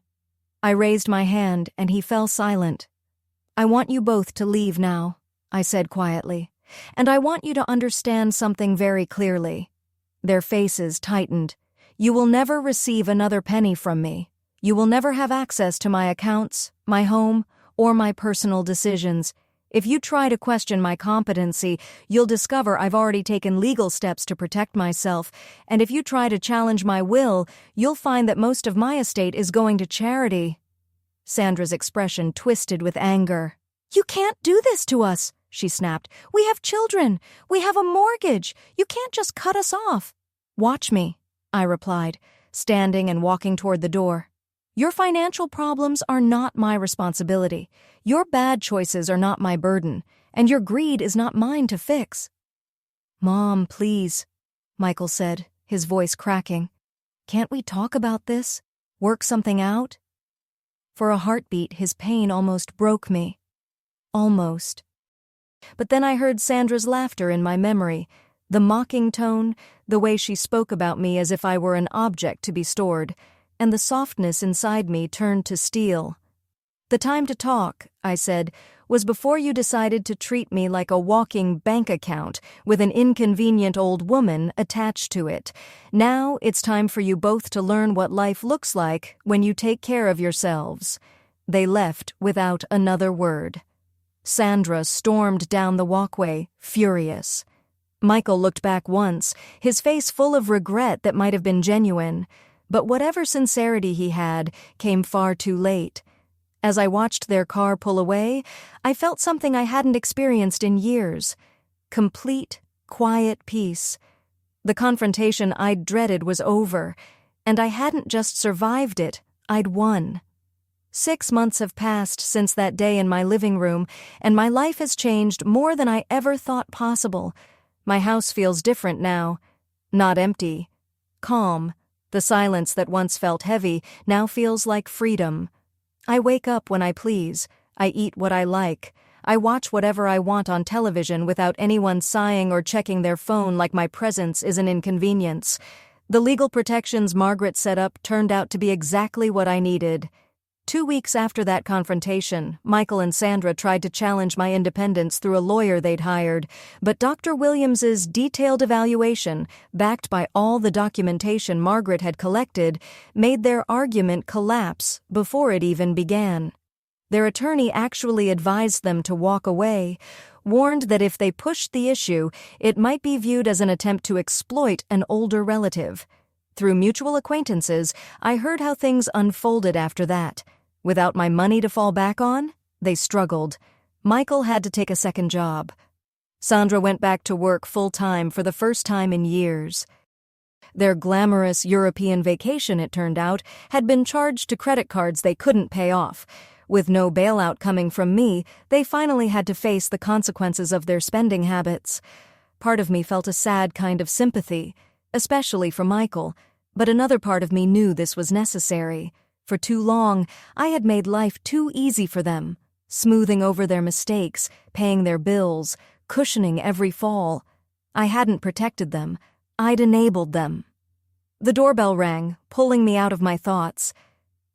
I raised my hand and he fell silent. I want you both to leave now, I said quietly, and I want you to understand something very clearly. Their faces tightened. You will never receive another penny from me. You will never have access to my accounts, my home, or my personal decisions. If you try to question my competency, you'll discover I've already taken legal steps to protect myself, and if you try to challenge my will, you'll find that most of my estate is going to charity. Sandra's expression twisted with anger. You can't do this to us, she snapped. We have children. We have a mortgage. You can't just cut us off. Watch me, I replied, standing and walking toward the door. Your financial problems are not my responsibility. Your bad choices are not my burden, and your greed is not mine to fix. Mom, please, Michael said, his voice cracking. Can't we talk about this? Work something out? For a heartbeat, his pain almost broke me. Almost. But then I heard Sandra's laughter in my memory, the mocking tone, the way she spoke about me as if I were an object to be stored, and the softness inside me turned to steel. The time to talk, I said, was before you decided to treat me like a walking bank account with an inconvenient old woman attached to it. Now it's time for you both to learn what life looks like when you take care of yourselves. They left without another word. Sandra stormed down the walkway, furious. Michael looked back once, his face full of regret that might have been genuine. But whatever sincerity he had came far too late. As I watched their car pull away, I felt something I hadn't experienced in years. Complete, quiet peace. The confrontation I'd dreaded was over, and I hadn't just survived it, I'd won. 6 months have passed since that day in my living room, and my life has changed more than I ever thought possible. My house feels different now. Not empty. Calm. The silence that once felt heavy now feels like freedom. I wake up when I please. I eat what I like. I watch whatever I want on television without anyone sighing or checking their phone like my presence is an inconvenience. The legal protections Margaret set up turned out to be exactly what I needed. 2 weeks after that confrontation, Michael and Sandra tried to challenge my independence through a lawyer they'd hired, but Dr. Williams's detailed evaluation, backed by all the documentation Margaret had collected, made their argument collapse before it even began. Their attorney actually advised them to walk away, warned that if they pushed the issue, it might be viewed as an attempt to exploit an older relative. Through mutual acquaintances, I heard how things unfolded after that. Without my money to fall back on, they struggled. Michael had to take a second job. Sandra went back to work full-time for the first time in years. Their glamorous European vacation, it turned out, had been charged to credit cards they couldn't pay off. With no bailout coming from me, they finally had to face the consequences of their spending habits. Part of me felt a sad kind of sympathy, especially for Michael, but another part of me knew this was necessary. For too long, I had made life too easy for them, smoothing over their mistakes, paying their bills, cushioning every fall. I hadn't protected them. I'd enabled them. The doorbell rang, pulling me out of my thoughts.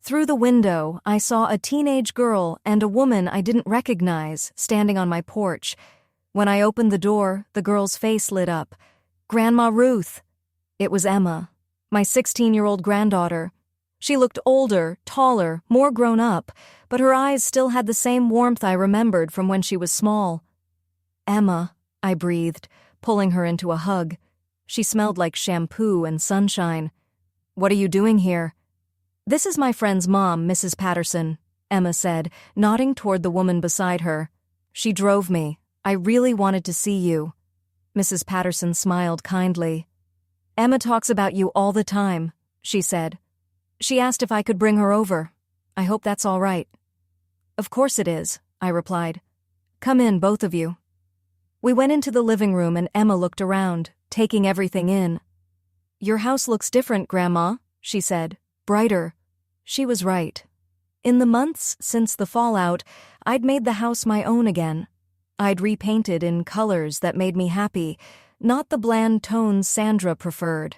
Through the window, I saw a teenage girl and a woman I didn't recognize standing on my porch. When I opened the door, the girl's face lit up. "Grandma Ruth!" It was Emma, my 16-year-old granddaughter. She looked older, taller, more grown up, but her eyes still had the same warmth I remembered from when she was small. "Emma," I breathed, pulling her into a hug. She smelled like shampoo and sunshine. "What are you doing here?" "This is my friend's mom, Mrs. Patterson," Emma said, nodding toward the woman beside her. "She drove me. I really wanted to see you." Mrs. Patterson smiled kindly. "Emma talks about you all the time," she said. "She asked if I could bring her over. I hope that's all right." "Of course it is," I replied. "Come in, both of you." We went into the living room and Emma looked around, taking everything in. "Your house looks different, Grandma," she said. "Brighter." She was right. In the months since the fallout, I'd made the house my own again. I'd repainted in colors that made me happy, not the bland tones Sandra preferred.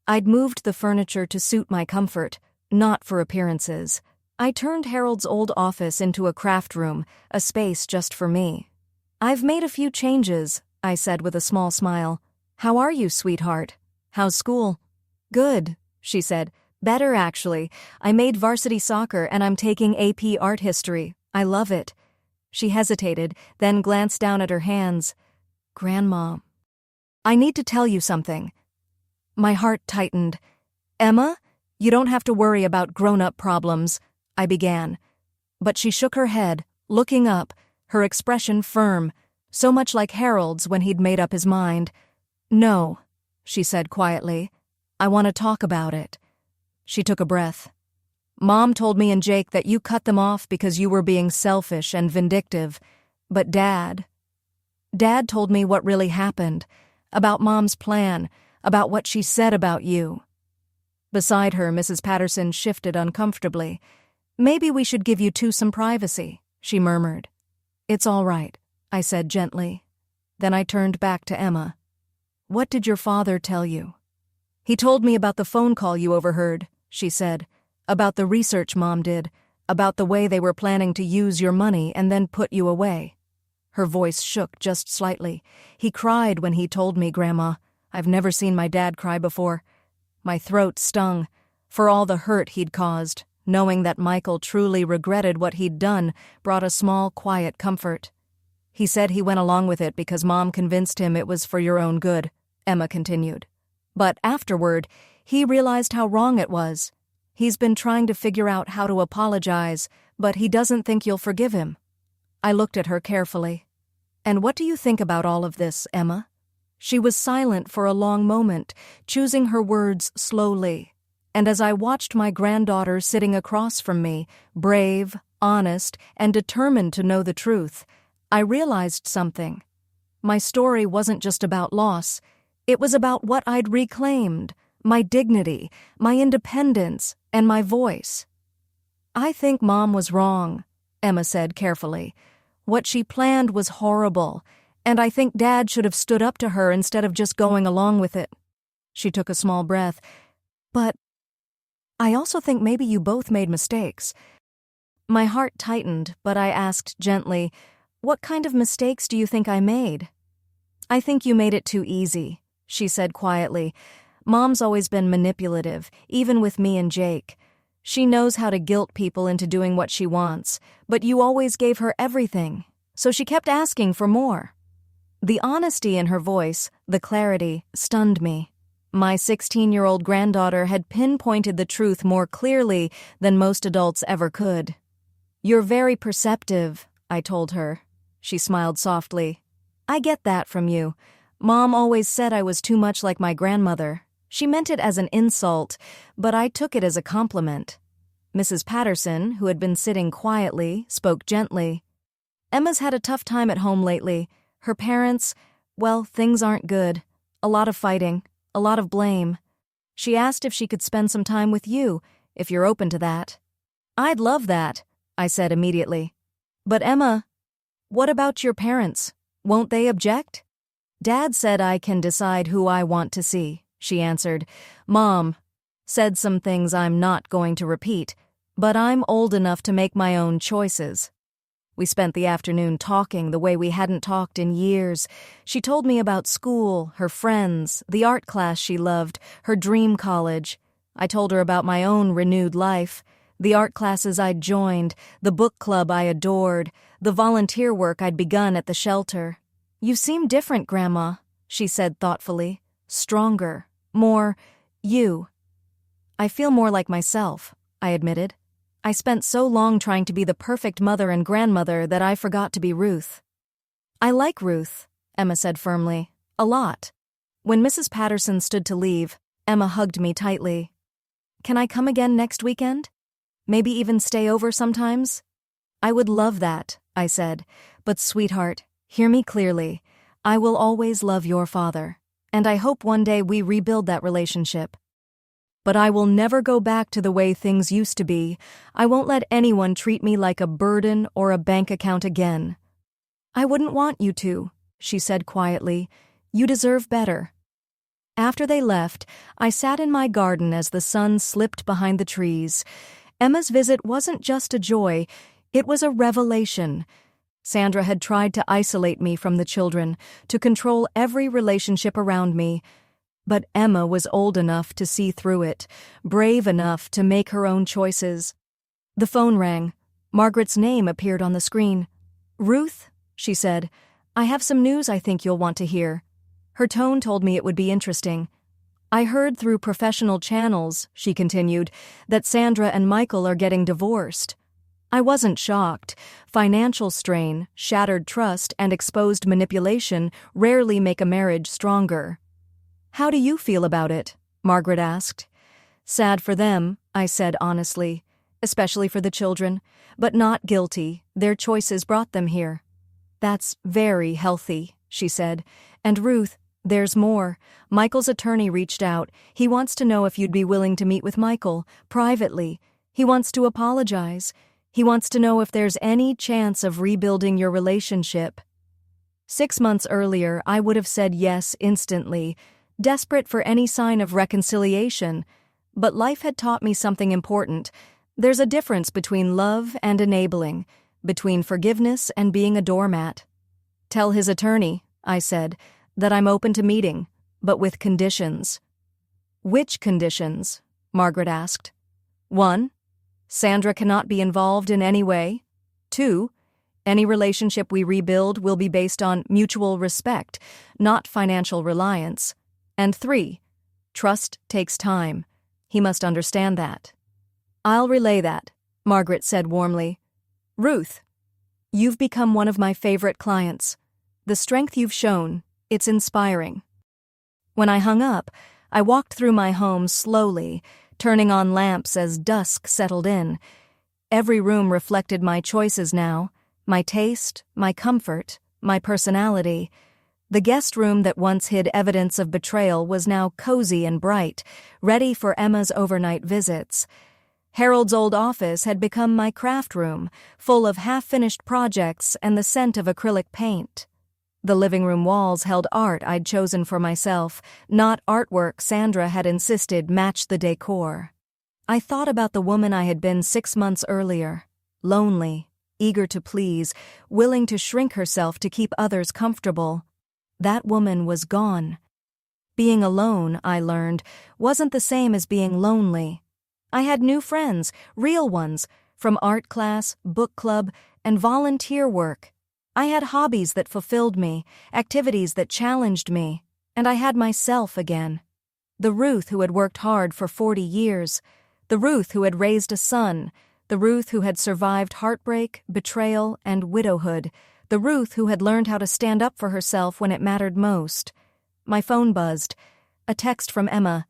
I'd moved the furniture to suit my comfort, not for appearances. I turned Harold's old office into a craft room, a space just for me. "I've made a few changes," I said with a small smile. "How are you, sweetheart? How's school?" "Good," she said. "Better, actually. I made varsity soccer and I'm taking AP art history. I love it." She hesitated, then glanced down at her hands. "Grandma, I need to tell you something." My heart tightened. "Emma, you don't have to worry about grown-up problems," I began. But she shook her head, looking up, her expression firm, so much like Harold's when he'd made up his mind. "No," she said quietly. "I want to talk about it." She took a breath. "Mom told me and Jake that you cut them off because you were being selfish and vindictive. But Dad told me what really happened, about Mom's plan, about what she said about you." Beside her, Mrs. Patterson shifted uncomfortably. "Maybe we should give you two some privacy," she murmured. "It's all right," I said gently. Then I turned back to Emma. "What did your father tell you?" "He told me about the phone call you overheard," she said. "About the research Mom did, about the way they were planning to use your money and then put you away." Her voice shook just slightly. "He cried when he told me, Grandma. I've never seen my dad cry before." My throat stung. For all the hurt he'd caused, knowing that Michael truly regretted what he'd done brought a small, quiet comfort. "He said he went along with it because Mom convinced him it was for your own good," Emma continued. "But afterward, he realized how wrong it was. He's been trying to figure out how to apologize, but he doesn't think you'll forgive him." I looked at her carefully. "And what do you think about all of this, Emma?" She was silent for a long moment, choosing her words slowly. And as I watched my granddaughter sitting across from me, brave, honest, and determined to know the truth, I realized something. My story wasn't just about loss. It was about what I'd reclaimed, my dignity, my independence, and my voice. "I think Mom was wrong," Emma said carefully. "What she planned was horrible, and I think Dad should have stood up to her instead of just going along with it." She took a small breath. "But I also think maybe you both made mistakes." My heart tightened, but I asked gently, "What kind of mistakes do you think I made?" "I think you made it too easy," she said quietly. "Mom's always been manipulative, even with me and Jake. She knows how to guilt people into doing what she wants, but you always gave her everything, so she kept asking for more." The honesty in her voice, the clarity, stunned me. My 16-year-old granddaughter had pinpointed the truth more clearly than most adults ever could. "You're very perceptive," I told her. She smiled softly. "I get that from you. Mom always said I was too much like my grandmother. She meant it as an insult, but I took it as a compliment." Mrs. Patterson, who had been sitting quietly, spoke gently. "Emma's had a tough time at home lately. Her parents, well, things aren't good. A lot of fighting, a lot of blame. She asked if she could spend some time with you, if you're open to that." "I'd love that," I said immediately. "But Emma, what about your parents? Won't they object?" "Dad said I can decide who I want to see," she answered. "Mom, said some things I'm not going to repeat, but I'm old enough to make my own choices. We spent the afternoon talking the way we hadn't talked in years. She told me about school, her friends, the art class she loved, her dream college. I told her about my own renewed life, the art classes I'd joined, the book club I adored, the volunteer work I'd begun at the shelter. "You seem different, Grandma," she said thoughtfully. "Stronger. More you." "I feel more like myself," I admitted. "I spent so long trying to be the perfect mother and grandmother that I forgot to be Ruth." "I like Ruth," Emma said firmly. "A lot." When Mrs. Patterson stood to leave, Emma hugged me tightly. "Can I come again next weekend? Maybe even stay over sometimes?" "I would love that," I said. "But sweetheart, hear me clearly. I will always love your father, and I hope one day we rebuild that relationship. But I will never go back to the way things used to be. I won't let anyone treat me like a burden or a bank account again." "I wouldn't want you to," she said quietly. "You deserve better." After they left, I sat in my garden as the sun slipped behind the trees. Emma's visit wasn't just a joy, it was a revelation. Sandra had tried to isolate me from the children, to control every relationship around me. But Emma was old enough to see through it, brave enough to make her own choices. The phone rang. Margaret's name appeared on the screen. "Ruth," she said, "I have some news I think you'll want to hear." Her tone told me it would be interesting. "I heard through professional channels," she continued, "that Sandra and Michael are getting divorced." I wasn't shocked. Financial strain, shattered trust, and exposed manipulation rarely make a marriage stronger. "How do you feel about it?" Margaret asked. "Sad for them," I said honestly, "especially for the children, but not guilty. Their choices brought them here." "That's very healthy," she said. "And Ruth, there's more. Michael's attorney reached out. He wants to know if you'd be willing to meet with Michael, privately. He wants to apologize. He wants to know if there's any chance of rebuilding your relationship." 6 months earlier, I would have said yes instantly, desperate for any sign of reconciliation. But life had taught me something important. There's a difference between love and enabling, between forgiveness and being a doormat. "Tell his attorney," I said, "that I'm open to meeting, but with conditions." "Which conditions?" Margaret asked. 1. Sandra cannot be involved in any way. 2. Any relationship we rebuild will be based on mutual respect, not financial reliance. And 3. Trust takes time. He must understand that. "I'll relay that," Margaret said warmly. "Ruth, you've become one of my favorite clients. The strength you've shown, it's inspiring." When I hung up, I walked through my home slowly, turning on lamps as dusk settled in. Every room reflected my choices now, my taste, my comfort, my personality. The guest room that once hid evidence of betrayal was now cozy and bright, ready for Emma's overnight visits. Harold's old office had become my craft room, full of half-finished projects and the scent of acrylic paint. The living room walls held art I'd chosen for myself, not artwork Sandra had insisted matched the decor. I thought about the woman I had been 6 months earlier, lonely, eager to please, willing to shrink herself to keep others comfortable. That woman was gone. Being alone, I learned, wasn't the same as being lonely. I had new friends, real ones, from art class, book club, and volunteer work. I had hobbies that fulfilled me, activities that challenged me, and I had myself again. The Ruth who had worked hard for 40 years, the Ruth who had raised a son, the Ruth who had survived heartbreak, betrayal, and widowhood, the Ruth who had learned how to stand up for herself when it mattered most. My phone buzzed. A text from Emma.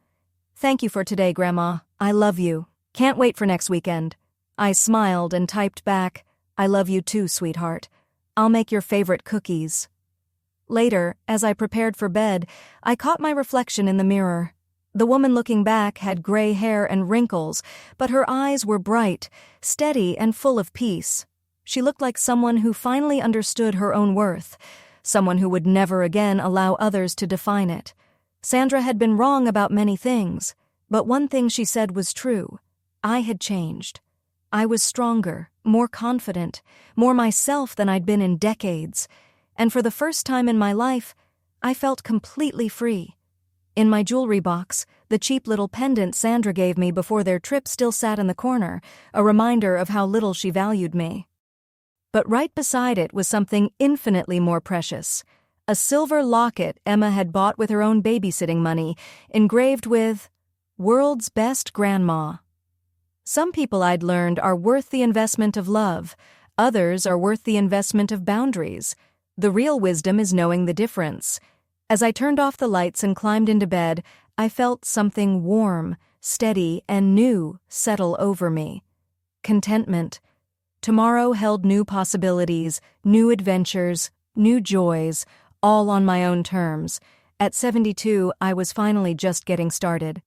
"Thank you for today, Grandma. I love you. Can't wait for next weekend." I smiled and typed back, "I love you too, sweetheart. I'll make your favorite cookies." Later, as I prepared for bed, I caught my reflection in the mirror. The woman looking back had gray hair and wrinkles, but her eyes were bright, steady, and full of peace. She looked like someone who finally understood her own worth, someone who would never again allow others to define it. Sandra had been wrong about many things, But one thing she said was true. I had changed. I was stronger, more confident, more myself than I'd been in decades. And for the first time in my life, I felt completely free. In my jewelry box, the cheap little pendant Sandra gave me before their trip still sat in the corner, a reminder of how little she valued me. But right beside it was something infinitely more precious. A silver locket Emma had bought with her own babysitting money, engraved with, "World's Best Grandma." Some people, I'd learned, are worth the investment of love. Others are worth the investment of boundaries. The real wisdom is knowing the difference. As I turned off the lights and climbed into bed, I felt something warm, steady, and new settle over me. Contentment. Tomorrow held new possibilities, new adventures, new joys, all on my own terms. At 72, I was finally just getting started.